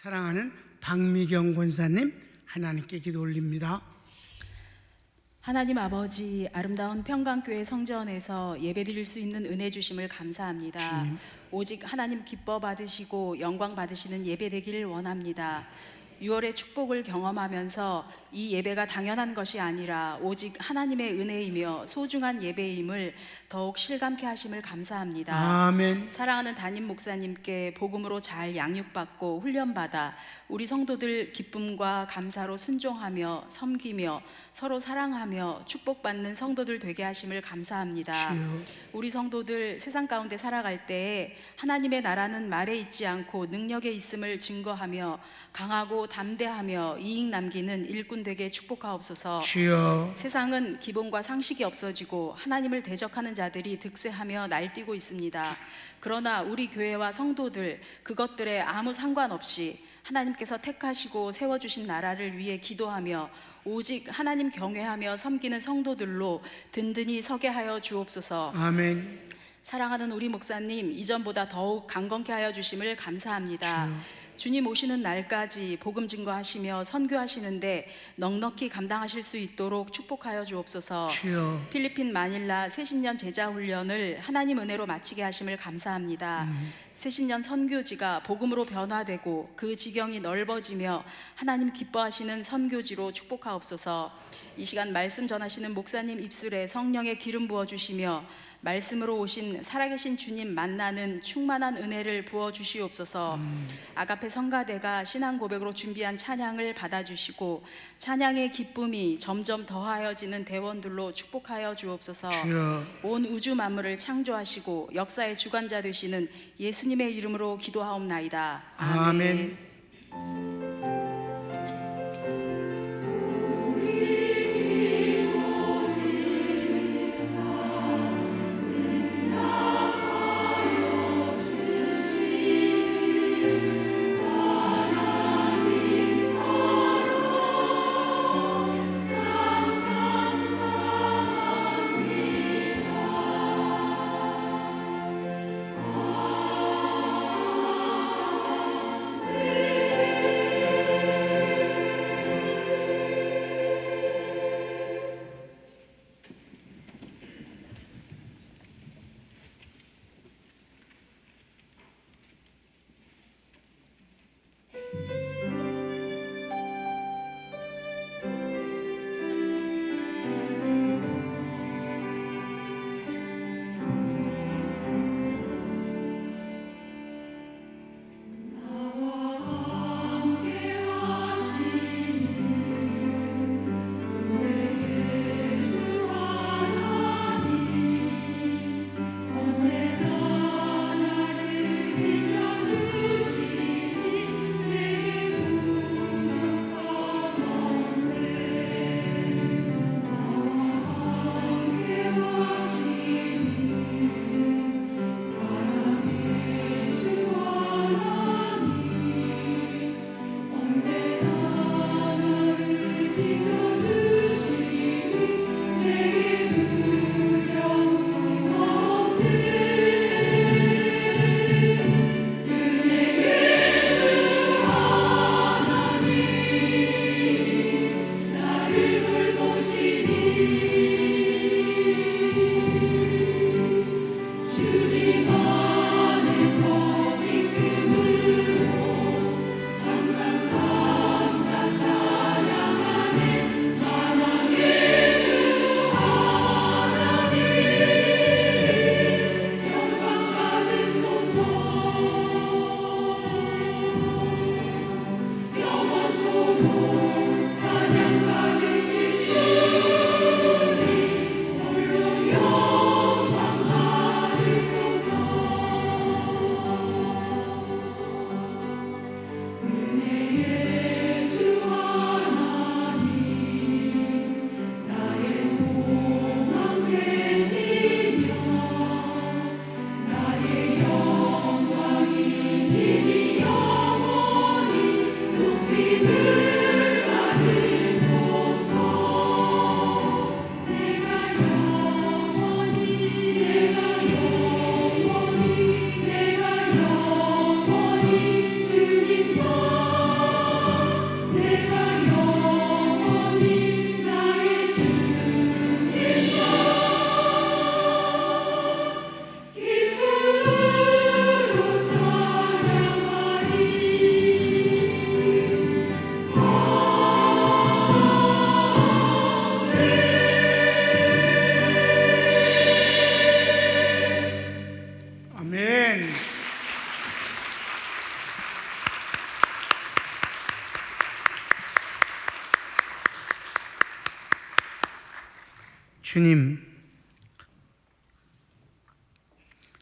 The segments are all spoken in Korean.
사랑하는 박미경 권사님, 하나님께 기도 올립니다. 하나님 아버지, 아름다운 평강교회 성전에서 예배드릴 수 있는 은혜 주심을 감사합니다. 주님. 오직 하나님 기뻐 받으시고 영광 받으시는 예배 되기를 원합니다. 6월의 축복을 경험하면서 이 예배가 당연한 것이 아니라 오직 하나님의 은혜이며 소중한 예배임을 더욱 실감케 하심을 감사합니다. 아멘. 사랑하는 담임 목사님께 복음으로 잘 양육받고 훈련받아 우리 성도들 기쁨과 감사로 순종하며 섬기며 서로 사랑하며 축복받는 성도들 되게 하심을 감사합니다. 주여. 우리 성도들 세상 가운데 살아갈 때에 하나님의 나라는 말에 있지 않고 능력에 있음을 증거하며 강하고 담대하며 이익 남기는 일꾼 되게 축복하옵소서. 주여. 세상은 기본과 상식이 없어지고 하나님을 대적하는 자들이 득세하며 날뛰고 있습니다. 그러나 우리 교회와 성도들 그것들에 아무 상관없이 하나님께서 택하시고 세워주신 나라를 위해 기도하며 오직 하나님 경외하며 섬기는 성도들로 든든히 서게 하여 주옵소서. 아멘. 사랑하는 우리 목사님, 이전보다 더욱 강건케 하여 주심을 감사합니다. 주여. 주님 오시는 날까지 복음 증거하시며 선교하시는데 넉넉히 감당하실 수 있도록 축복하여 주옵소서. 주여. 필리핀 마닐라 새신년 제자훈련을 하나님 은혜로 마치게 하심을 감사합니다. 새신년 선교지가 복음으로 변화되고 그 지경이 넓어지며 하나님 기뻐하시는 선교지로 축복하옵소서. 이 시간 말씀 전하시는 목사님 입술에 성령의 기름 부어주시며 말씀으로 오신 살아계신 주님 만나는 충만한 은혜를 부어주시옵소서. 아가페 성가대가 신앙 고백으로 준비한 찬양을 받아주시고 찬양의 기쁨이 점점 더하여지는 대원들로 축복하여 주옵소서. 주여. 온 우주 만물을 창조하시고 역사의 주관자 되시는 예수님의 이름으로 기도하옵나이다. 아멘. 아멘.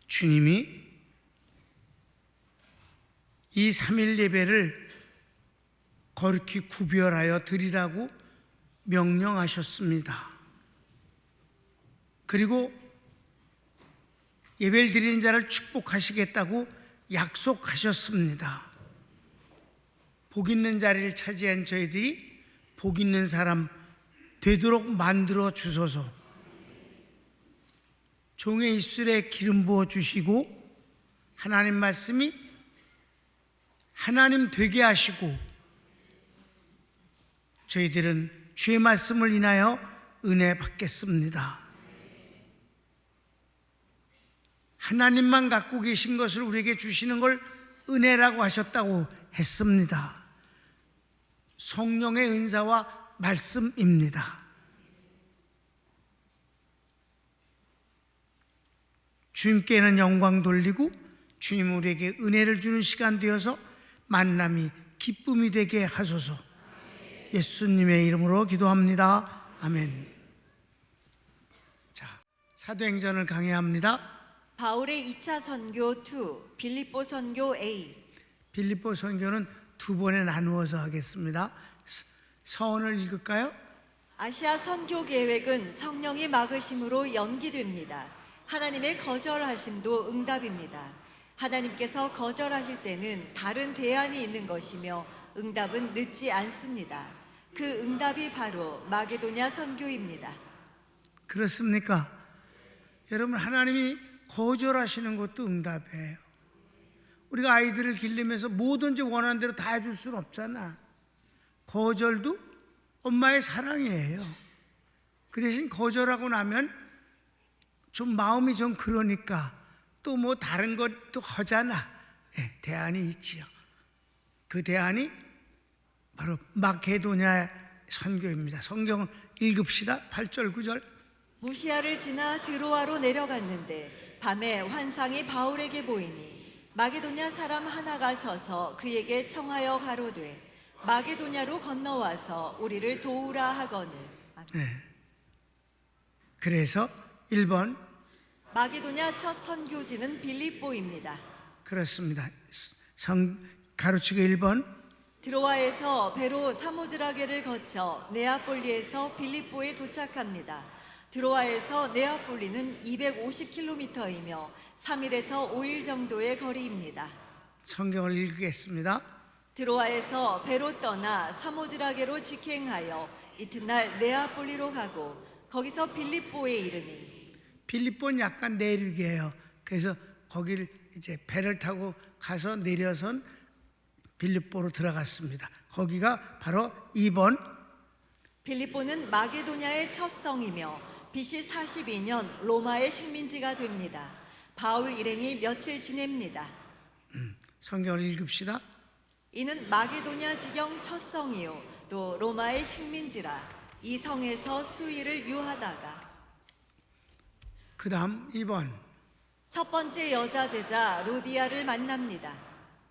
주님이 이 3일 예배를 거룩히 구별하여 드리라고 명령하셨습니다. 그리고 예배를 드리는 자를 축복하시겠다고 약속하셨습니다. 복 있는 자리를 차지한 저희들이 복 있는 사람 되도록 만들어 주소서. 종의 입술에 기름 부어 주시고 하나님 말씀이 하나님 되게 하시고 저희들은 주의 말씀을 인하여 은혜 받겠습니다. 하나님만 갖고 계신 것을 우리에게 주시는 걸 은혜라고 하셨다고 했습니다. 성령의 은사와 말씀입니다. 주님께는 영광 돌리고 주님 우리에게 은혜를 주는 시간 되어서 만남이 기쁨이 되게 하소서. 예수님의 이름으로 기도합니다. 아멘. 자, 사도행전을 강해합니다. 바울의 2차 선교 2, 빌립보 선교 A. 빌립보 선교는 두 번에 나누어서 하겠습니다. 서원을 읽을까요? 아시아 선교 계획은 성령이 막으심으로 연기됩니다. 하나님의 거절하심도 응답입니다. 하나님께서 거절하실 때는 다른 대안이 있는 것이며 응답은 늦지 않습니다. 그 응답이 바로 마게도냐 선교입니다. 그렇습니까? 여러분, 하나님이 거절하시는 것도 응답이에요. 우리가 아이들을 기르면서 뭐든지 원하는 대로 다 해줄 수는 없잖아. 거절도 엄마의 사랑이에요. 그 대신 거절하고 나면 좀 마음이 좀 그러니까 또 뭐 다른 것도 하잖아. 대안이 있지요. 그 대안이 바로 마게도냐 선교입니다. 성경을 읽읍시다. 8절 9절. 무시아를 지나 드로아로 내려갔는데 밤에 환상이 바울에게 보이니 마게도냐 사람 하나가 서서 그에게 청하여 가로되 마게도냐로 건너와서 우리를 도우라 하거늘. 그래서 1번 마게도냐 첫 선교지는 빌립보입니다. 그렇습니다. 가로치기 1번 드로아에서 배로 사모드라게를 거쳐 네아폴리에서 빌립보에 도착합니다. 드로아에서 네아폴리는 250km이며 3일에서 5일 정도의 거리입니다. 성경을 읽겠습니다. 드로아에서 배로 떠나 사모드라게로 직행하여 이튿날 네아폴리로 가고 거기서 빌립보에 이르니 빌립보는 약간 내륙이에요. 그래서 거기를 이제 배를 타고 가서 내려선 빌립보로 들어갔습니다. 거기가 바로 2번. 빌립보는 마게도냐의 첫 성이며 BC 42년 로마의 식민지가 됩니다. 바울 일행이 며칠 지냅니다. 성경을 읽읍시다. 이는 마게도냐 지경 첫 성이요 또 로마의 식민지라 이 성에서 수일을 유하다가 그 다음 2번. 첫 번째 여자 제자 루디아를 만납니다.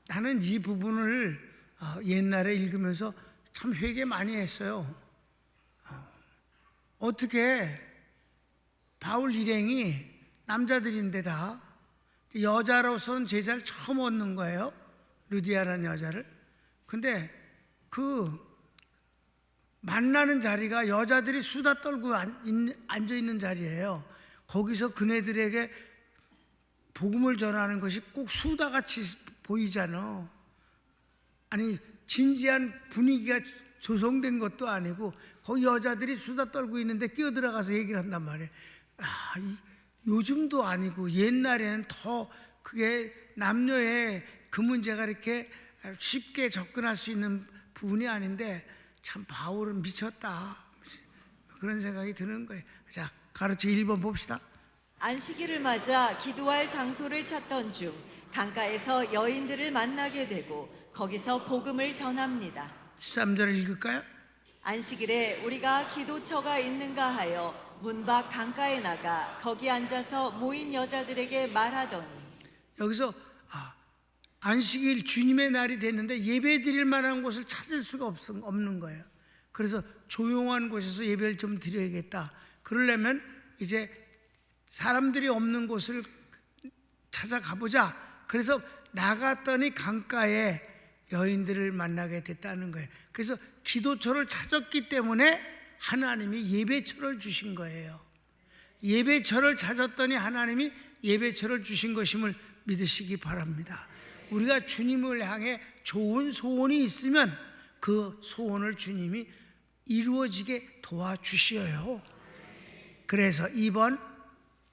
나는 이 부분을 옛날에 읽으면서 참 회개 많이 했어요. 어떻게 바울 일행이 남자들인데 다 여자로서는 제자를 처음 얻는 거예요. 루디아라는 여자를. 근데 그 만나는 자리가 여자들이 수다 떨고 앉아있는 자리예요. 거기서 그네들에게 복음을 전하는 것이 꼭 수다같이 보이잖아. 아니 진지한 분위기가 조성된 것도 아니고 거기 여자들이 수다 떨고 있는데 끼어들어가서 얘기를 한단 말이에요. 요즘도 아니고 옛날에는 더 그게 남녀의 그 문제가 이렇게 쉽게 접근할 수 있는 부분이 아닌데 참 바울은 미쳤다 그런 생각이 드는 거예요. 자, 가르치기 1번 봅시다. 안식일을 맞아 기도할 장소를 찾던 중 강가에서 여인들을 만나게 되고 거기서 복음을 전합니다. 13절을 읽을까요? 안식일에 우리가 기도처가 있는가 하여 문 밖 강가에 나가 거기 앉아서 모인 여자들에게 말하더니 여기서 안식일 주님의 날이 됐는데 예배 드릴 만한 곳을 찾을 수가 없는 거예요. 그래서 조용한 곳에서 예배를 좀 드려야겠다. 그러려면 이제 사람들이 없는 곳을 찾아가보자. 그래서 나갔더니 강가에 여인들을 만나게 됐다는 거예요. 그래서 기도처를 찾았기 때문에 하나님이 예배처를 주신 거예요. 예배처를 찾았더니 하나님이 예배처를 주신 것임을 믿으시기 바랍니다. 우리가 주님을 향해 좋은 소원이 있으면 그 소원을 주님이 이루어지게 도와주시어요. 그래서 2번,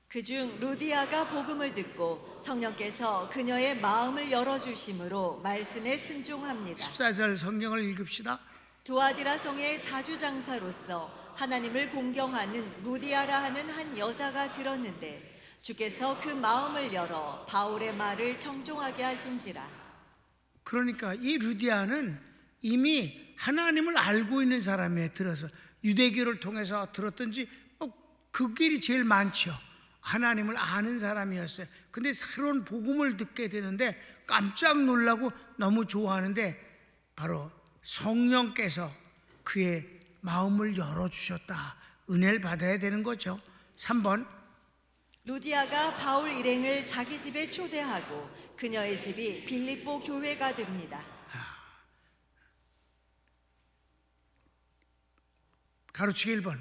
그중 루디아가 복음을 듣고 성령께서 그녀의 마음을 열어주심으로 말씀에 순종합니다. 14절 성경을 읽읍시다. 두아디라 성의 자주장사로서 하나님을 공경하는 루디아라 하는 한 여자가 들었는데 주께서 그 마음을 열어 바울의 말을 청종하게 하신지라. 그러니까 이 루디아는 이미 하나님을 알고 있는 사람이에요. 들어서 유대교를 통해서 들었든지 그 길이 제일 많죠. 하나님을 아는 사람이었어요. 근데 새로운 복음을 듣게 되는데 깜짝 놀라고 너무 좋아하는데 바로 성령께서 그의 마음을 열어주셨다. 은혜를 받아야 되는 거죠. 3번, 루디아가 바울 일행을 자기 집에 초대하고 그녀의 집이 빌립보 교회가 됩니다. 가로치기 1번.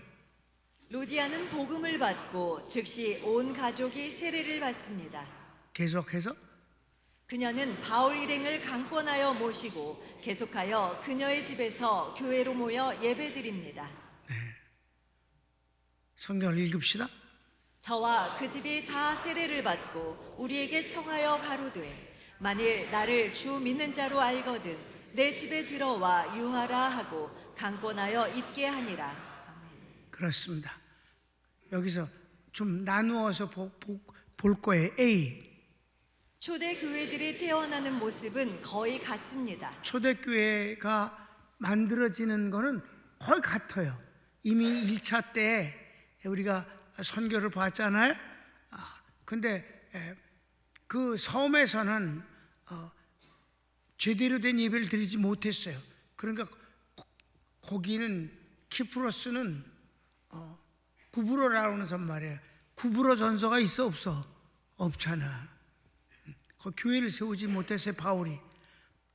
루디아는 복음을 받고 즉시 온 가족이 세례를 받습니다. 계속해서 그녀는 바울 일행을 강권하여 모시고 계속하여 그녀의 집에서 교회로 모여 예배드립니다. 성경을 읽읍시다. 저와 그 집이 다 세례를 받고 우리에게 청하여 가로되 만일 나를 주 믿는 자로 알거든 내 집에 들어와 유하라 하고 강권하여 있게 하니라. 아멘. 그렇습니다. 여기서 좀 나누어서 볼 거예요. A, 초대 교회들이 태어나는 모습은 거의 같습니다. 초대교회가 만들어지는 거는 거의 같아요. 이미 1차 때 우리가 선교를 봤잖아요. 근데 그 섬에서는 제대로 된 예배를 드리지 못했어요. 그러니까 거기는 키프로스는 구브로라고 하는 섬 말이에요. 구브로 전서가 있어 없어? 없잖아. 그 교회를 세우지 못했어요, 바울이.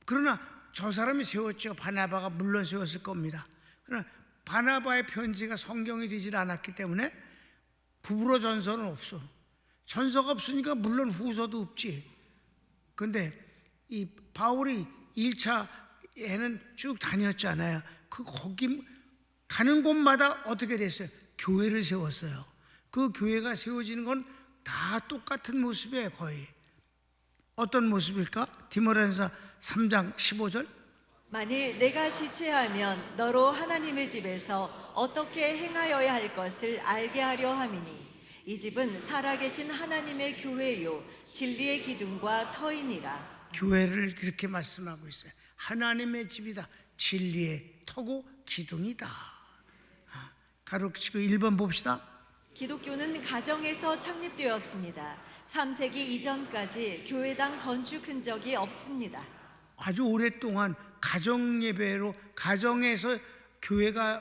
그러나 저 사람이 세웠죠. 바나바가 물론 세웠을 겁니다. 그러나 바나바의 편지가 성경이 되질 않았기 때문에 구브로 전서는 없어. 전서가 없으니까 물론 후서도 없지. 근데 이 바울이 1차에는 쭉 다녔잖아요. 거기 가는 곳마다 어떻게 됐어요? 교회를 세웠어요. 그 교회가 세워지는 건 다 똑같은 모습이에요, 거의. 어떤 모습일까? 디모데전서 3장 15절. 만일 내가 지체하면 너로 하나님의 집에서 어떻게 행하여야 할 것을 알게 하려 함이니 이 집은 살아계신 하나님의 교회요 진리의 기둥과 터이니라. 교회를 그렇게 말씀하고 있어요. 하나님의 집이다. 진리의 터고 기둥이다. 가로치고 1번 봅시다. 기독교는 가정에서 창립되었습니다. 3세기 이전까지 교회당 건축 흔적이 없습니다. 아주 오랫동안 가정 예배로 가정에서 교회가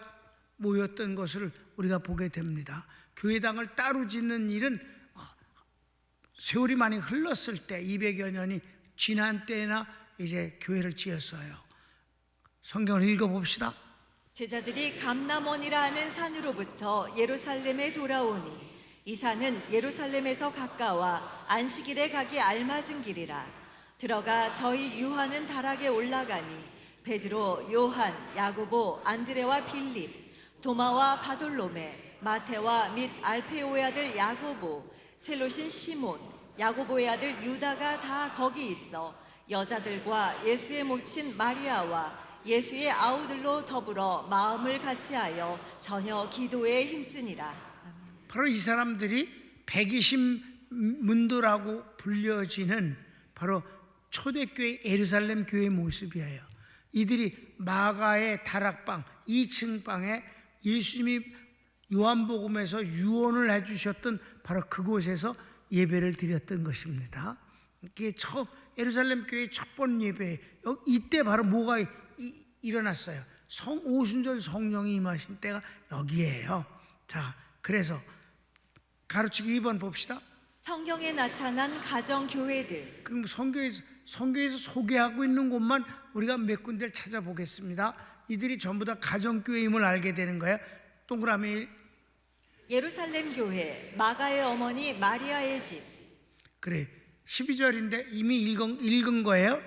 모였던 것을 우리가 보게 됩니다. 교회당을 따로 짓는 일은 세월이 많이 흘렀을 때 200여 년이 지난 때나 이제 교회를 지었어요. 성경을 읽어봅시다. 제자들이 감람원이라 하는 산으로부터 예루살렘에 돌아오니 이 산은 예루살렘에서 가까워 안식일에 가기 알맞은 길이라. 들어가 저희 유하는 다락에 올라가니 베드로, 요한, 야고보, 안드레와 빌립, 도마와 바돌로메, 마테와 및 알페오의 아들 야고보, 셀로신 시몬, 야고보의 아들 유다가 다 거기 있어 여자들과 예수의 모친 마리아와 예수의 아우들로 더불어 마음을 같이하여 전혀 기도에 힘쓰니라. 바로 이 사람들이 120문도라고 불려지는 바로 초대교회 예루살렘 교회의 모습이에요. 이들이 마가의 다락방 2층 방에 예수님이 요한복음에서 유언을 해주셨던 바로 그곳에서 예배를 드렸던 것입니다. 이게 예루살렘 교회의 첫 번 예배. 이때 바로 뭐가 일어났어요? 오순절 성령이 임하신 때가 여기예요. 자, 그래서 가르치기 2번 봅시다. 성경에 나타난 가정 교회들. 그럼 성경에서 소개하고 있는 곳만 우리가 몇 군데를 찾아보겠습니다. 이들이 전부 다 가정교회임을 알게 되는 거예요. 동그라미. 예루살렘 교회, 마가의 어머니 마리아의 집. 그래, 12절인데 이미 읽은 거예요.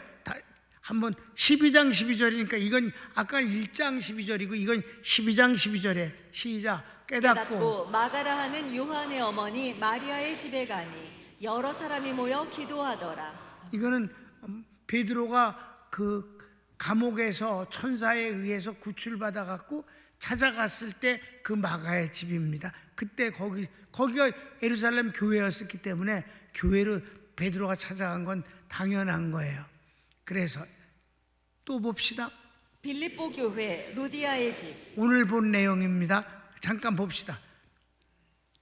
한번 12장 12절이니까 이건 아까 1장 12절이고 이건 12장 12절에 시작. 깨닫고 마가라 하는 요한의 어머니 마리아의 집에 가니 여러 사람이 모여 기도하더라. 이거는 베드로가 그 감옥에서 천사에 의해서 구출받아 갖고 찾아갔을 때 그 마가의 집입니다. 그때 거기가 예루살렘 교회였었기 때문에 교회를 베드로가 찾아간 건 당연한 거예요. 그래서 또 봅시다. 빌립보 교회 루디아의 집. 오늘 본 내용입니다. 잠깐 봅시다.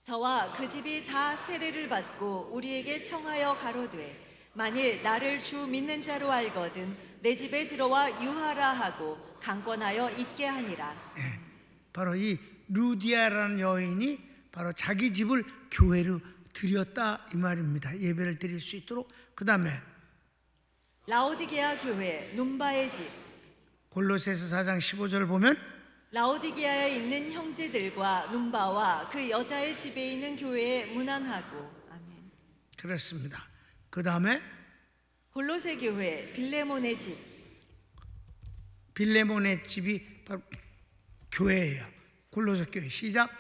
저와 그 집이 다 세례를 받고 우리에게 청하여 가로되 만일 나를 주 믿는 자로 알거든 내 집에 들어와 유하라 하고 강권하여 있게 하니라. 바로 이 루디아라는 여인이 바로 자기 집을 교회로 드렸다 이 말입니다. 예배를 드릴 수 있도록. 그 다음에 라오디게아 교회 눈바의 집. 골로새서 4장 15절 보면 라오디게아에 있는 형제들과 눈바와 그 여자의 집에 있는 교회에 문안하고. 아멘. 그렇습니다. 그 다음에 골로새 교회 빌레몬의 집. 빌레몬의 집이 바로 교회예요. 골로새 교회 시작.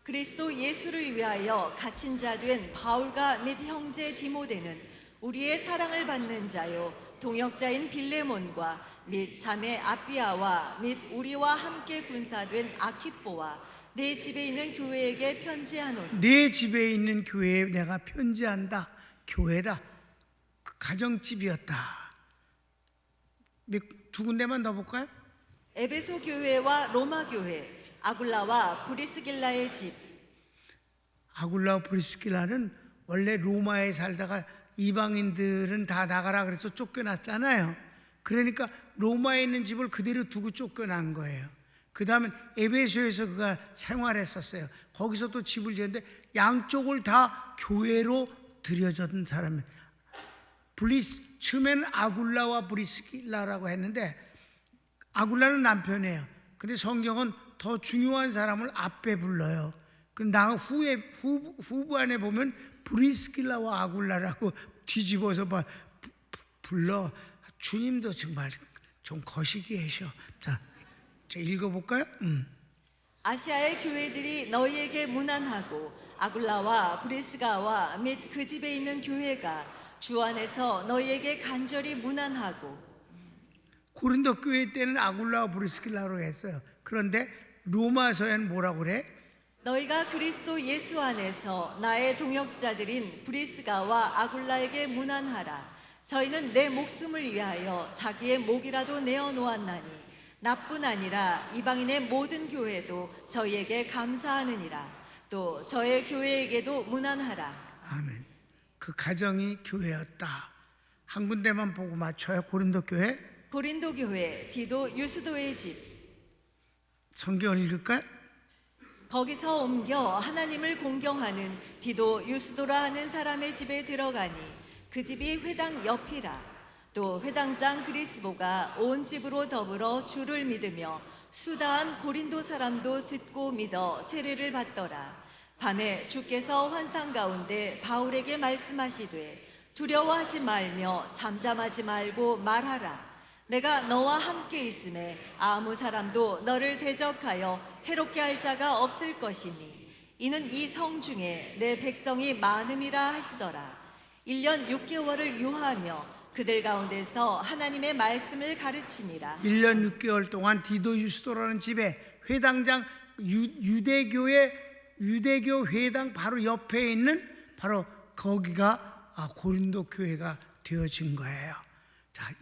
그리스도 예수를 위하여 갇힌 자 된 바울과 및 형제 디모데는 우리의 사랑을 받는 자요 동역자인 빌레몬과 및 자매 아비아와 및 우리와 함께 군사된 아키뽀와 내 집에 있는 교회에게 편지하노니. 내 집에 있는 교회에 내가 편지한다. 교회다. 그 가정집이었다. 두 군데만 더 볼까요? 에베소 교회와 로마 교회, 아굴라와 브리스길라의 집. 아굴라와 브리스길라는 원래 로마에 살다가 이방인들은 다 나가라 그래서 쫓겨났잖아요. 그러니까 로마에 있는 집을 그대로 두고 쫓겨난 거예요. 그 다음에 에베소에서 그가 생활했었어요. 거기서 또 집을 지었는데 양쪽을 다 교회로 들여준 사람이에요. 처음에는 아굴라와 브리스길라라고 했는데 아굴라는 남편이에요. 근데 성경은 더 중요한 사람을 앞에 불러요. 나 후반에 보면 브리스길라와 아굴라라고 뒤집어서 불러. 주님도 정말 좀 거시기하셔. 자, 읽어볼까요? 아시아의 교회들이 너희에게 문안하고 아굴라와 브리스가와 및 그 집에 있는 교회가 주 안에서 너희에게 간절히 문안하고. 고린도 교회 때는 아굴라와 브리스길라로 했어요. 그런데 로마서에는 뭐라고 그래? 너희가 그리스도 예수 안에서 나의 동역자들인 브리스가와 아굴라에게 문안하라. 저희는 내 목숨을 위하여 자기의 목이라도 내어 놓았나니 나뿐 아니라 이방인의 모든 교회도 저희에게 감사하느니라. 또 저의 교회에게도 문안하라. 아멘. 그 가정이 교회였다. 한 군데만 보고 맞춰요. 고린도 교회. 고린도 교회 디도 유스도의 집. 성경 읽을까요? 거기서 옮겨 하나님을 공경하는 디도 유스도라 하는 사람의 집에 들어가니 그 집이 회당 옆이라. 또 회당장 그리스보가 온 집으로 더불어 주를 믿으며 수다한 고린도 사람도 듣고 믿어 세례를 받더라. 밤에 주께서 환상 가운데 바울에게 말씀하시되 두려워하지 말며 잠잠하지 말고 말하라. 내가 너와 함께 있음에 아무 사람도 너를 대적하여 해롭게 할 자가 없을 것이니 이는 이 성 중에 내 백성이 많음이라 하시더라. 1년 6개월을 유하며 그들 가운데서 하나님의 말씀을 가르치니라. 1년 6개월 동안 디도 유스도라는 집에 회당장 유대교 회당 바로 옆에 있는 바로 거기가 고린도 교회가 되어진 거예요. 자,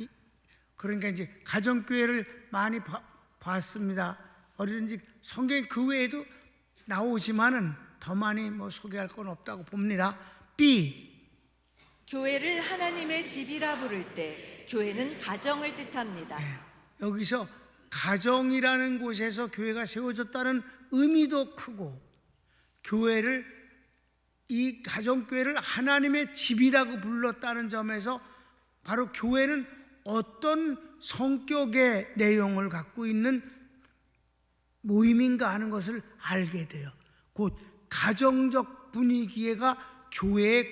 그러니까 이제 가정교회를 많이 봤습니다. 어디든지 성경에 그 외에도 나오지만은 더 많이 소개할 건 없다고 봅니다. B. 교회를 하나님의 집이라 부를 때 교회는 가정을 뜻합니다. 여기서 가정이라는 곳에서 교회가 세워졌다는 의미도 크고 교회를 이 가정교회를 하나님의 집이라고 불렀다는 점에서 바로 교회는 어떤 성격의 내용을 갖고 있는 모임인가 하는 것을 알게 돼요. 곧 가정적 분위기가 교회의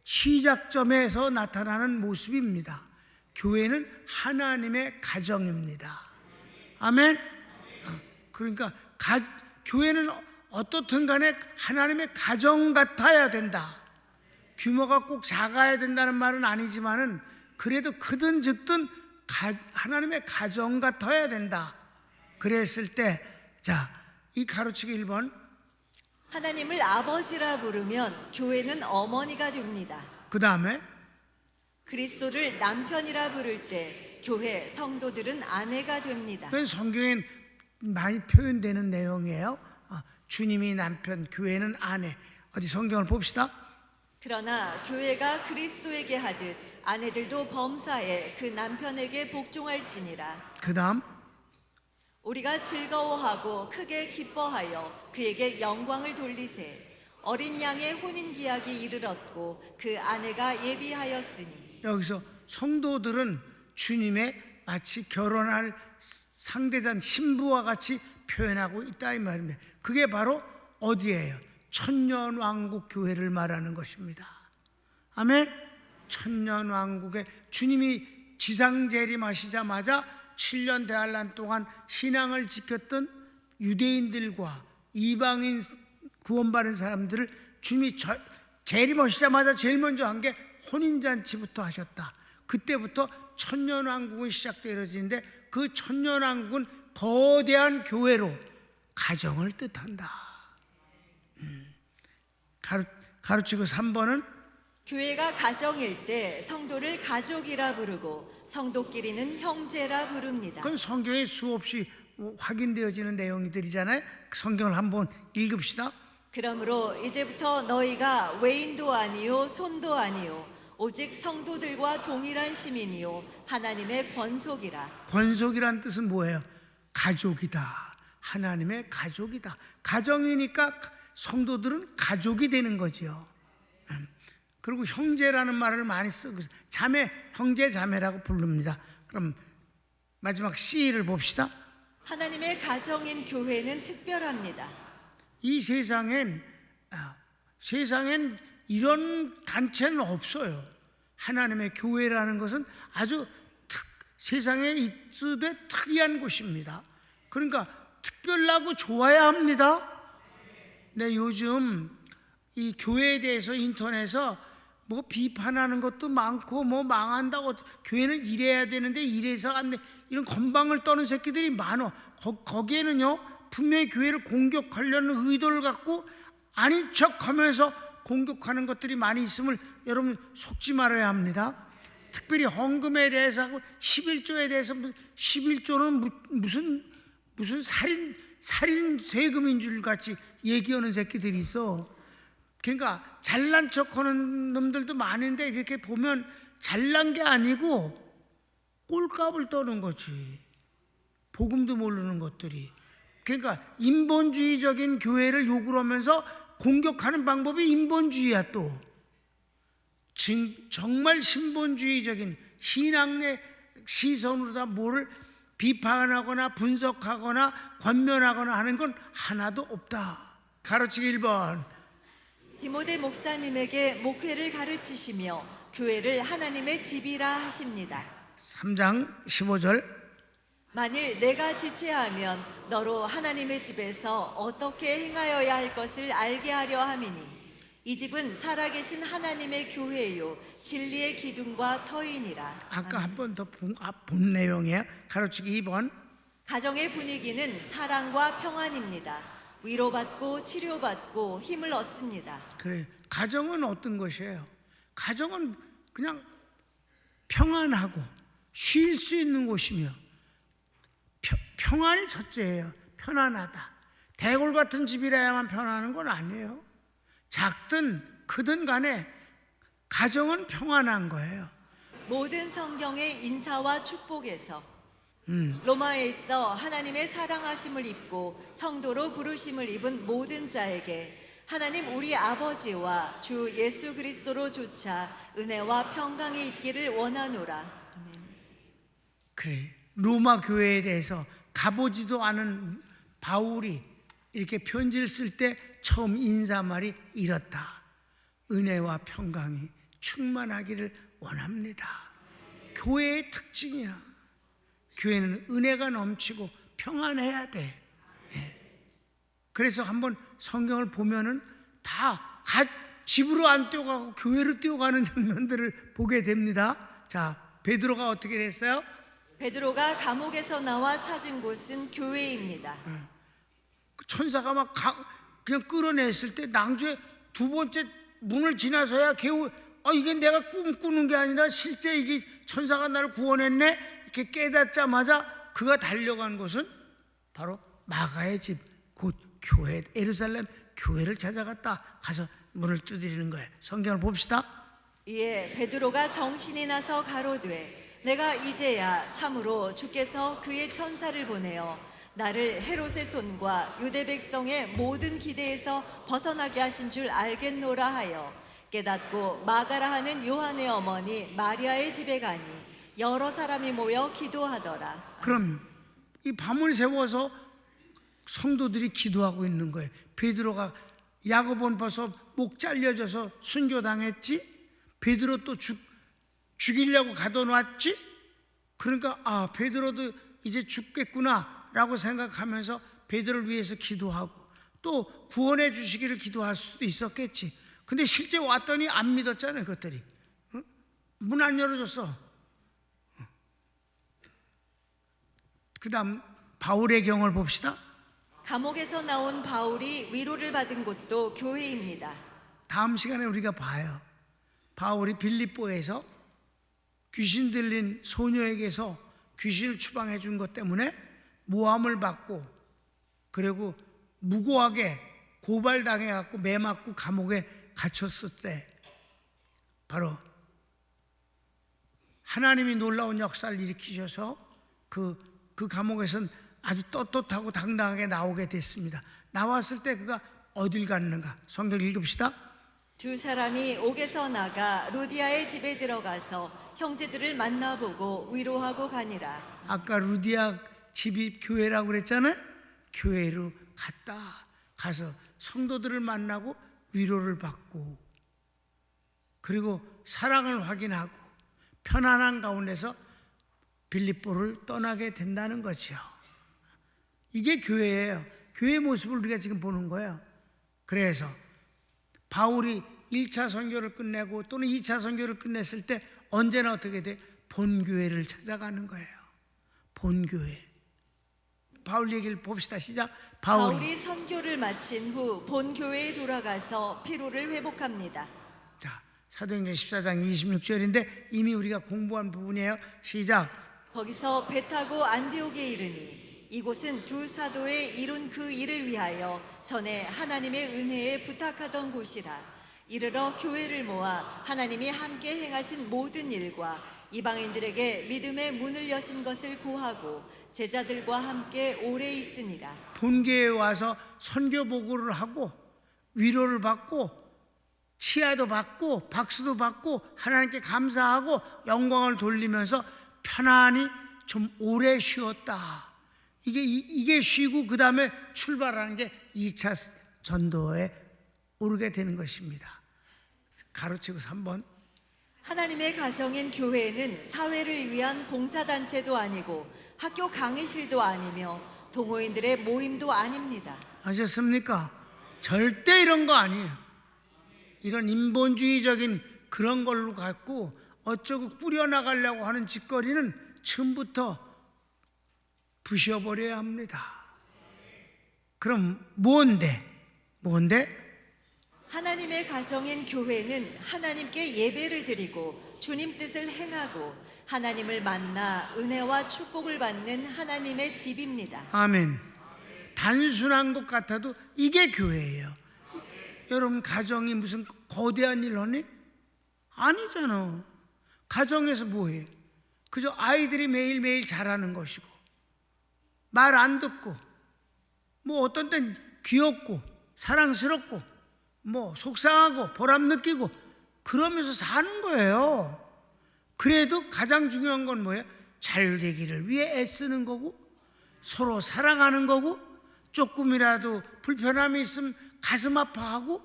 시작점에서 나타나는 모습입니다. 교회는 하나님의 가정입니다. 아멘. 그러니까 교회는 어떻든 간에 하나님의 가정 같아야 된다. 규모가 꼭 작아야 된다는 말은 아니지만은 그래도 크든 작든 하나님의 가정 같아야 된다. 그랬을 때, 자, 이 가로치기 1번. 하나님을 아버지라 부르면 교회는 어머니가 됩니다. 그 다음에 그리스도를 남편이라 부를 때 교회 성도들은 아내가 됩니다. 그건 성경에 많이 표현되는 내용이에요. 주님이 남편, 교회는 아내. 어디 성경을 봅시다. 그러나 교회가 그리스도에게 하듯 아내들도 범사에 그 남편에게 복종할지니라. 그 다음 우리가 즐거워하고 크게 기뻐하여 그에게 영광을 돌리세. 어린 양의 혼인기약이 이르렀고 그 아내가 예비하였으니. 여기서 성도들은 주님의 마치 결혼할 상대자 신부와 같이 표현하고 있다 이 말입니다. 그게 바로 어디예요? 천년왕국 교회를 말하는 것입니다. 아멘. 천년왕국에 주님이 지상 재림하시자마자 7년 대환란 동안 신앙을 지켰던 유대인들과 이방인 구원받은 사람들을 주님이 재림하시자마자 제일 먼저 한 게 혼인잔치부터 하셨다. 그때부터 천년왕국은 시작되어지는데 그 천년왕국은 거대한 교회로 가정을 뜻한다. 가르치고 3번은 교회가 가정일 때 성도를 가족이라 부르고 성도끼리는 형제라 부릅니다. 그건 성경에 수없이 확인되어지는 내용들이잖아요. 그 성경을 한번 읽읍시다. 그러므로 이제부터 너희가 외인도 아니요 손도 아니요 오직 성도들과 동일한 시민이요 하나님의 권속이라. 권속이란 뜻은 뭐예요? 가족이다. 하나님의 가족이다. 가정이니까 성도들은 가족이 되는 거죠. 그리고 형제라는 말을 많이 쓰고 자매, 형제, 자매라고 부릅니다. 그럼 마지막 C를 봅시다. 하나님의 가정인 교회는 특별합니다. 이 세상엔 이런 단체는 없어요. 하나님의 교회라는 것은 아주 세상에 있으되 특이한 곳입니다. 그러니까 특별하고 좋아야 합니다. 네, 요즘 이 교회에 대해서 인터넷에서 뭐 비판하는 것도 많고 뭐 망한다고 교회는 이래야 되는데 이래서 안 돼 이런 건방을 떠는 새끼들이 많어. 거기에는요 분명히 교회를 공격하려는 의도를 갖고 아닌 척하면서 공격하는 것들이 많이 있음을 여러분 속지 말아야 합니다. 특별히 헌금에 대해서 하고 11조에 대해서 11조는 무슨 살인 세금인 줄 같이 얘기하는 새끼들이 있어. 그러니까 잘난 척하는 놈들도 많은데 이렇게 보면 잘난 게 아니고 꼴값을 떠는 거지. 복음도 모르는 것들이. 그러니까 인본주의적인 교회를 욕을 하면서 공격하는 방법이 인본주의야. 또 정말 신본주의적인 신앙의 시선으로 뭐를 비판하거나 분석하거나 권면하거나 하는 건 하나도 없다. 가르치기 1번. 디모데 목사님에게 목회를 가르치시며 교회를 하나님의 집이라 하십니다. 3장 15절. 만일 내가 지체하면 너로 하나님의 집에서 어떻게 행하여야 할 것을 알게 하려 함이니 이 집은 살아계신 하나님의 교회요 진리의 기둥과 터이니라. 아까 한 번 더 본 내용이에요. 가르치기 2번. 가정의 분위기는 사랑과 평안입니다. 위로받고 치료받고 힘을 얻습니다. 그래. 가정은 어떤 것이에요? 가정은 그냥 평안하고 쉴 수 있는 곳이며 평안이 첫째예요. 편안하다. 대골 같은 집이라야만 편안한 건 아니에요. 작든 크든 간에 가정은 평안한 거예요. 모든 성경의 인사와 축복에서 로마에 있어 하나님의 사랑하심을 입고 성도로 부르심을 입은 모든 자에게 하나님 우리 아버지와 주 예수 그리스도로 조차 은혜와 평강이 있기를 원하노라. 아멘. 그래, 로마 교회에 대해서 가보지도 않은 바울이 이렇게 편지를 쓸 때 처음 인사말이 이렇다. 은혜와 평강이 충만하기를 원합니다. 교회의 특징이야. 교회는 은혜가 넘치고 평안해야 돼. 그래서 한번 성경을 보면은 집으로 안 뛰어가고 교회로 뛰어가는 장면들을 보게 됩니다. 자, 베드로가 어떻게 됐어요? 베드로가 감옥에서 나와 찾은 곳은 교회입니다. 천사가 막 그냥 끌어냈을 때 낭주에 두 번째 문을 지나서야 이게 내가 꿈꾸는 게 아니라 실제 이게 천사가 나를 구원했네 이렇게 깨닫자마자 그가 달려간 곳은 바로 마가의 집, 곧 교회, 예루살렘 교회를 찾아갔다. 가서 문을 두드리는 거예요. 성경을 봅시다. 이에 베드로가 정신이 나서 가로되 내가 이제야 참으로 주께서 그의 천사를 보내어 나를 헤롯의 손과 유대 백성의 모든 기대에서 벗어나게 하신 줄 알겠노라 하여 깨닫고 마가라 하는 요한의 어머니 마리아의 집에 가니 여러 사람이 모여 기도하더라. 그럼 이 밤을 새워서 성도들이 기도하고 있는 거예요. 베드로가 야고보는 벌써 목 잘려져서 순교당했지. 베드로 또 죽이려고 가둬놨지. 그러니까 베드로도 이제 죽겠구나 라고 생각하면서 베드로를 위해서 기도하고 또 구원해 주시기를 기도할 수도 있었겠지. 근데 실제 왔더니 안 믿었잖아요. 그것들이. 문 안 열어줬어. 그 다음 바울의 경우를 봅시다. 감옥에서 나온 바울이 위로를 받은 곳도 교회입니다. 다음 시간에 우리가 봐요. 바울이 빌립보에서 귀신 들린 소녀에게서 귀신을 추방해 준 것 때문에 모함을 받고 그리고 무고하게 고발당해 갖고 매 맞고 감옥에 갇혔을 때 바로 하나님이 놀라운 역사를 일으키셔서 그 감옥에서는 아주 떳떳하고 당당하게 나오게 됐습니다. 나왔을 때 그가 어딜 갔는가? 성경 읽읍시다. 두 사람이 옥에서 나가 루디아의 집에 들어가서 형제들을 만나보고 위로하고 가니라. 아까 루디아 집이 교회라고 그랬잖아요. 교회로 가서 성도들을 만나고 위로를 받고 그리고 사랑을 확인하고 편안한 가운데서 빌립보를 떠나게 된다는 거죠. 이게 교회예요. 교회의 모습을 우리가 지금 보는 거예요. 그래서 바울이 1차 선교를 끝내고 또는 2차 선교를 끝냈을 때 언제나 어떻게 돼? 본교회를 찾아가는 거예요. 본교회. 바울 얘기를 봅시다. 시작. 바울이 선교를 마친 후 본교회에 돌아가서 피로를 회복합니다. 자, 사도행전 14장 26절인데 이미 우리가 공부한 부분이에요. 시작. 거기서 배 타고 안디옥에 이르니 이곳은 두 사도의 이룬 그 일을 위하여 전에 하나님의 은혜에 부탁하던 곳이라. 이르러 교회를 모아 하나님이 함께 행하신 모든 일과 이방인들에게 믿음의 문을 여신 것을 고하고 제자들과 함께 오래 있으니라. 본교회에 와서 선교 보고를 하고 위로를 받고 치아도 받고 박수도 받고 하나님께 감사하고 영광을 돌리면서 편안히 좀 오래 쉬었다. 이게 쉬고 그 다음에 출발하는 게 2차 전도에 오르게 되는 것입니다. 가로치고 3번. 하나님의 가정인 교회는 사회를 위한 봉사단체도 아니고 학교 강의실도 아니며 동호인들의 모임도 아닙니다. 아셨습니까? 절대 이런 거 아니에요. 이런 인본주의적인 그런 걸로 갖고 어쩌고 꾸려나가려고 하는 짓거리는 처음부터 부셔버려야 합니다. 그럼 뭔데? 하나님의 가정인 교회는 하나님께 예배를 드리고 주님 뜻을 행하고 하나님을 만나 은혜와 축복을 받는 하나님의 집입니다. 아멘. 단순한 것 같아도 이게 교회예요. 여러분 가정이 무슨 거대한 일 하니? 아니잖아. 가정에서 뭐해? 그저 아이들이 매일매일 자라는 것이고 말 안 듣고 뭐 어떤 땐 귀엽고 사랑스럽고 뭐 속상하고 보람 느끼고 그러면서 사는 거예요. 그래도 가장 중요한 건 뭐예요? 잘 되기를 위해 애쓰는 거고, 서로 사랑하는 거고, 조금이라도 불편함이 있으면 가슴 아파하고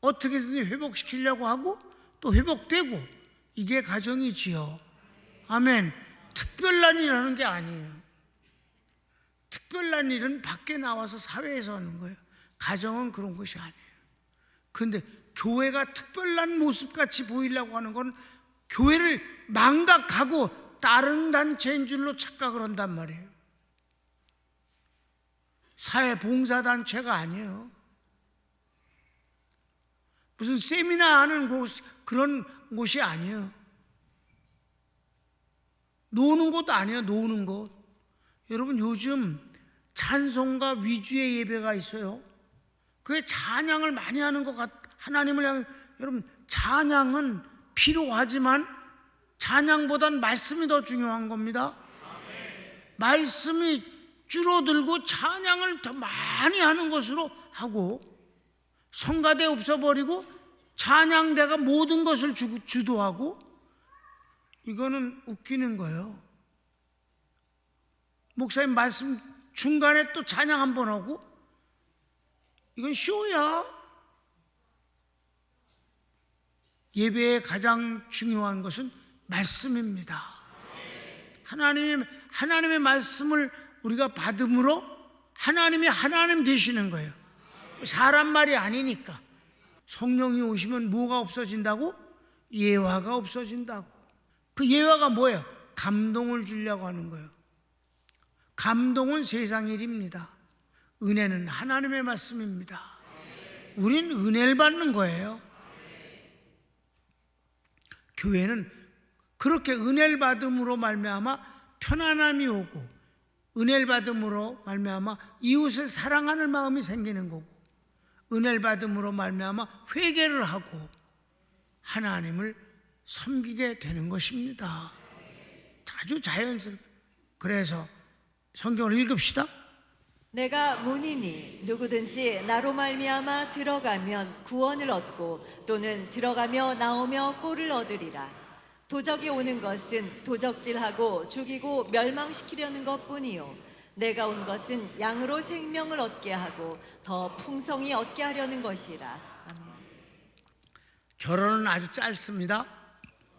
어떻게든 회복시키려고 하고 또 회복되고, 이게 가정이지요. 아멘. 특별한 일하는 게 아니에요. 특별한 일은 밖에 나와서 사회에서 하는 거예요. 가정은 그런 것이 아니에요. 그런데 교회가 특별한 모습같이 보이려고 하는 건 교회를 망각하고 다른 단체인 줄로 착각을 한단 말이에요. 사회봉사단체가 아니에요. 무슨 세미나 하는 그런 곳이 아니에요. 노는 곳도 아니에요. 노는 곳. 여러분, 요즘 찬송가 위주의 예배가 있어요. 그게 찬양을 많이 하는 것 하나님을 향해. 여러분, 찬양은 필요하지만 찬양보단 말씀이 더 중요한 겁니다. 말씀이 줄어들고 찬양을 더 많이 하는 것으로 하고, 성가대 없어버리고 찬양대가 모든 것을 주도하고, 이거는 웃기는 거예요. 목사님 말씀 중간에 또 찬양 한번 하고, 이건 쇼야. 예배의 가장 중요한 것은 말씀입니다. 하나님의 말씀을 우리가 받음으로 하나님이 하나님 되시는 거예요. 사람 말이 아니니까. 성령이 오시면 뭐가 없어진다고? 예화가 없어진다고. 그 예화가 뭐예요? 감동을 주려고 하는 거예요. 감동은 세상 일입니다. 은혜는 하나님의 말씀입니다. 우린 은혜를 받는 거예요. 교회는 그렇게 은혜를 받음으로 말미암아 편안함이 오고, 은혜를 받음으로 말미암아 이웃을 사랑하는 마음이 생기는 거고, 은혜를 받음으로 말미암아 회개를 하고 하나님을 섬기게 되는 것입니다. 아주 자연스럽게. 그래서 성경을 읽읍시다. 내가 문이니 누구든지 나로 말미암아 들어가면 구원을 얻고 또는 들어가며 나오며 꼴을 얻으리라. 도적이 오는 것은 도적질하고 죽이고 멸망시키려는 것뿐이요 내가 온 것은 양으로 생명을 얻게 하고 더 풍성히 얻게 하려는 것이라. 아멘. 결론은 아주 짧습니다.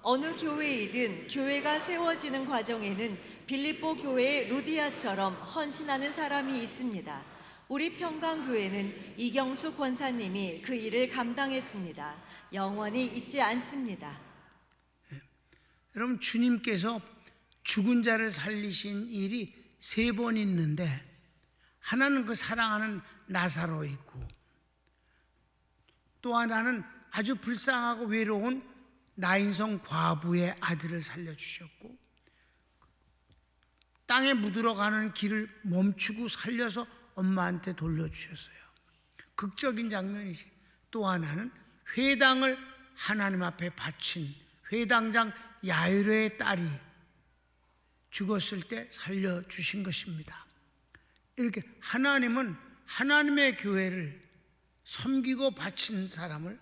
어느 교회이든 교회가 세워지는 과정에는 빌립보 교회의 루디아처럼 헌신하는 사람이 있습니다. 우리 평강교회는 이경수 권사님이 그 일을 감당했습니다. 영원히 잊지 않습니다. 여러분, 주님께서 죽은 자를 살리신 일이 3번 있는데, 하나는 그 사랑하는 나사로이고, 또 하나는 아주 불쌍하고 외로운 나인성 과부의 아들을 살려주셨고, 땅에 묻으러 가는 길을 멈추고 살려서 엄마한테 돌려주셨어요. 극적인 장면이지. 또 하나는 회당을 하나님 앞에 바친 회당장 야이로의 딸이 죽었을 때 살려주신 것입니다. 이렇게 하나님은 하나님의 교회를 섬기고 바친 사람을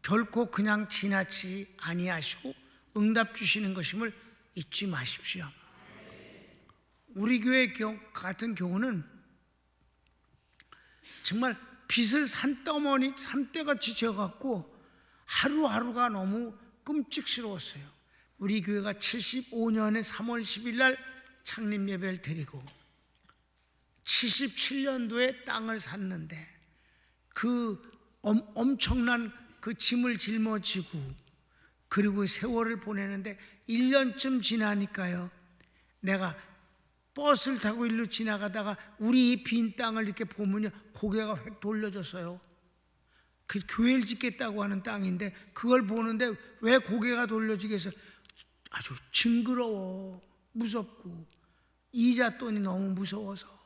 결코 그냥 지나치지 아니하시고 응답 주시는 것임을 잊지 마십시오. 우리 교회 같은 경우는 정말 빚을 산더미같이 져갖고 하루하루가 너무 끔찍스러웠어요. 우리 교회가 75년에 3월 10일 날 창립 예배를 드리고 77년도에 땅을 샀는데, 그 엄청난 그 짐을 짊어지고 그리고 세월을 보내는데 1년쯤 지나니까요, 내가 버스를 타고 일로 지나가다가 우리 이 빈 땅을 이렇게 보면요, 고개가 획 돌려졌어요. 그 교회를 짓겠다고 하는 땅인데 그걸 보는데 왜 고개가 돌려지겠어요? 아주 징그러워, 무섭고 이자 돈이 너무 무서워서.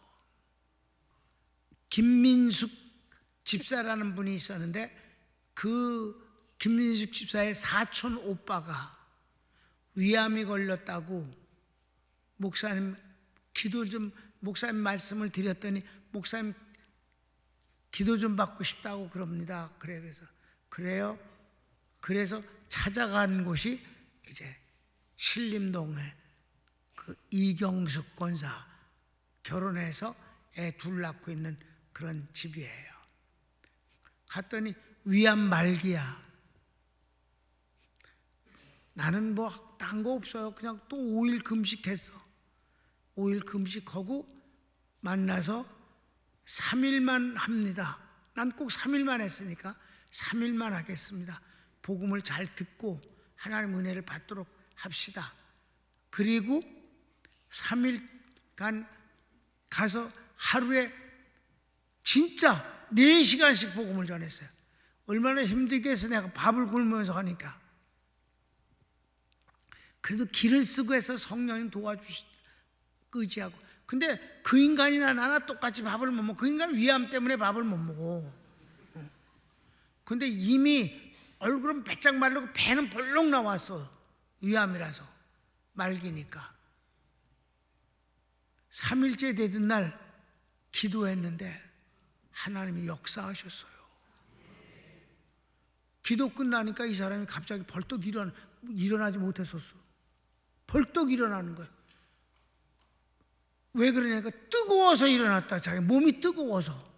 김민숙 집사라는 분이 있었는데, 그 김민숙 집사의 사촌 오빠가 위암이 걸렸다고 목사님 말씀을 드렸더니 목사님 기도 좀 받고 싶다고 그럽니다. 그래요. 그래서 찾아간 곳이 이제 신림동에 그 이경숙 권사 결혼해서 애 둘 낳고 있는 그런 집이에요. 갔더니 위암 말기야. 나는 뭐 딴 거 없어요. 그냥 또 5일 금식했어. 5일 금식하고 만나서 3일만 합니다. 난 꼭 3일만 했으니까 3일만 하겠습니다. 복음을 잘 듣고 하나님 은혜를 받도록 합시다. 그리고 3일간 가서 하루에 진짜 4시간씩 복음을 전했어요. 얼마나 힘들겠어. 내가 밥을 굶으면서 하니까. 그래도 길을 쓰고 해서 성령님 의지하고. 근데 그 인간이나 나나 똑같이 밥을 못 먹어. 그 인간은 위암 때문에 밥을 못 먹어. 근데 이미 얼굴은 배짝 마르고 배는 벌렁 나왔어. 위암이라서. 말기니까. 3일째 되던 날 기도했는데 하나님이 역사하셨어요. 기도 끝나니까 이 사람이 갑자기 벌떡 일어나지 못했었어. 벌떡 일어나는 거예요. 왜 그러냐니까 뜨거워서 일어났다. 자기 몸이 뜨거워서.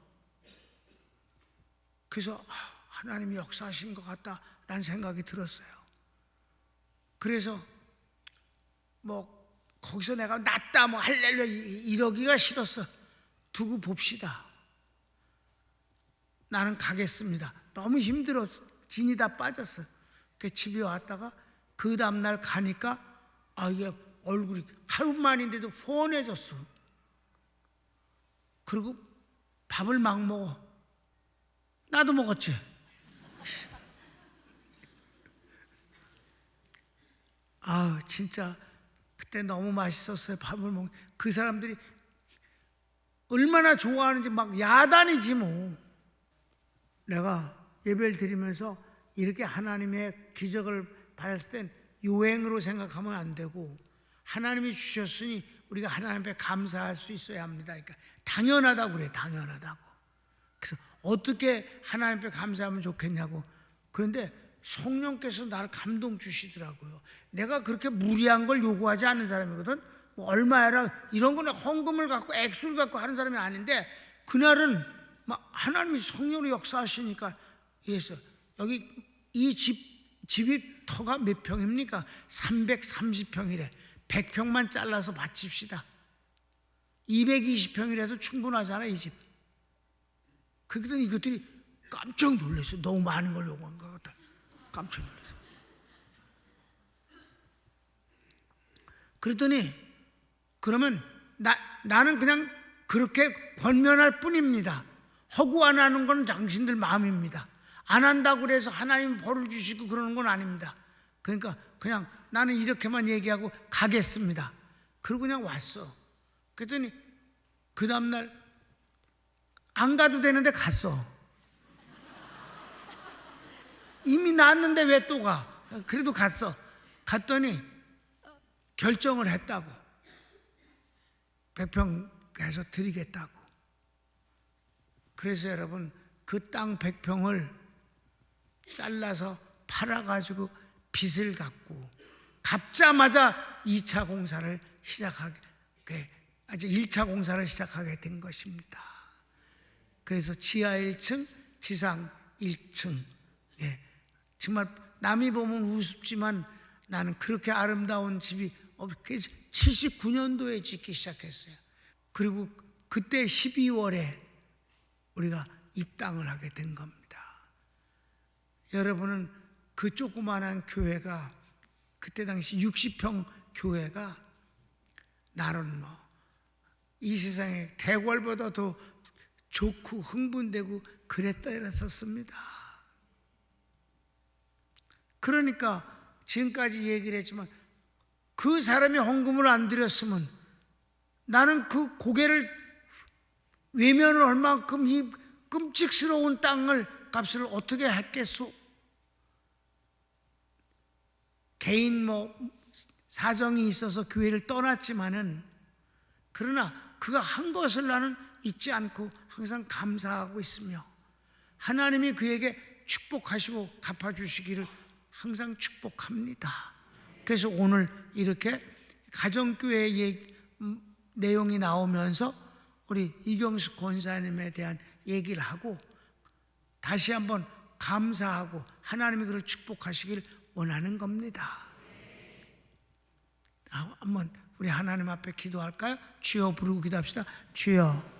그래서 하나님이 역사하신 것 같다라는 생각이 들었어요. 그래서 뭐 거기서 내가 낫다 뭐 할렐루야 이러기가 싫었어. 두고 봅시다. 나는 가겠습니다. 너무 힘들어. 진이 다 빠졌어. 그 집에 왔다가 그 다음날 가니까 이게 얼굴이 하루만인데도 훤해졌어. 그리고 밥을 막 먹어. 나도 먹었지. 진짜 그때 너무 맛있었어요. 밥을 먹. 그 사람들이 얼마나 좋아하는지 막 야단이지 뭐. 내가 예배를 드리면서 이렇게 하나님의 기적을 받았을 땐 요행으로 생각하면 안 되고 하나님이 주셨으니 우리가 하나님 앞에 감사할 수 있어야 합니다. 그러니까 당연하다고 그래. 당연하다고. 그래서 어떻게 하나님 앞에 감사하면 좋겠냐고. 그런데 성령께서 나를 감동 주시더라고요. 내가 그렇게 무리한 걸 요구하지 않는 사람이거든. 뭐 얼마야라 이런 거는 헌금을 갖고 액수를 갖고 하는 사람이 아닌데 그날은 막 하나님이 성령으로 역사하시니까 이랬어요. 여기 이 집이 터가 몇 평입니까? 330평이래. 100평만 잘라서 바칩시다. 220평이라도 충분하잖아 이 집. 그랬더니 이것들이 깜짝 놀랐어요. 너무 많은 걸 요구한 것 같아. 깜짝 놀랐어요. 그랬더니 그러면 나는 그냥 그렇게 권면할 뿐입니다. 허구 안 하는 건 당신들 마음입니다. 안 한다고 그래서 하나님 벌을 주시고 그러는 건 아닙니다. 그러니까 그냥 나는 이렇게만 얘기하고 가겠습니다. 그러고 그냥 왔어. 그랬더니 그 다음날 안 가도 되는데 갔어. 이미 나왔는데 왜 또 가? 그래도 갔어. 갔더니 결정을 했다고. 100평 해서 드리겠다고. 그래서 여러분 그 땅 100평을 잘라서 팔아가지고 빚을 갚고 갚자마자 2차 공사를 시작하게, 아주 1차 공사를 시작하게 된 것입니다. 그래서 지하 1층, 지상 1층. 정말 남이 보면 우습지만 나는 그렇게 아름다운 집이 79년도에 짓기 시작했어요. 그리고 그때 12월에 우리가 입당을 하게 된 겁니다. 여러분은 그 조그마한 교회가 그때 당시 60평 교회가 나는 뭐 이 세상에 대궐보다 더 좋고 흥분되고 그랬다 이랬었습니다. 그러니까 지금까지 얘기를 했지만 그 사람이 헌금을 안 드렸으면 나는 그 고개를 외면을 할 만큼 이 끔찍스러운 땅을 값을 어떻게 했겠소? 개인 뭐 사정이 있어서 교회를 떠났지만은 그러나 그가 한 것을 나는 잊지 않고 항상 감사하고 있으며 하나님이 그에게 축복하시고 갚아주시기를 항상 축복합니다. 그래서 오늘 이렇게 가정교회 내용이 나오면서 우리 이경숙 권사님에 대한 얘기를 하고 다시 한번 감사하고 하나님이 그를 축복하시길 원하는 겁니다. 한번 우리 하나님 앞에 기도할까요? 주여 부르고 기도합시다. 주여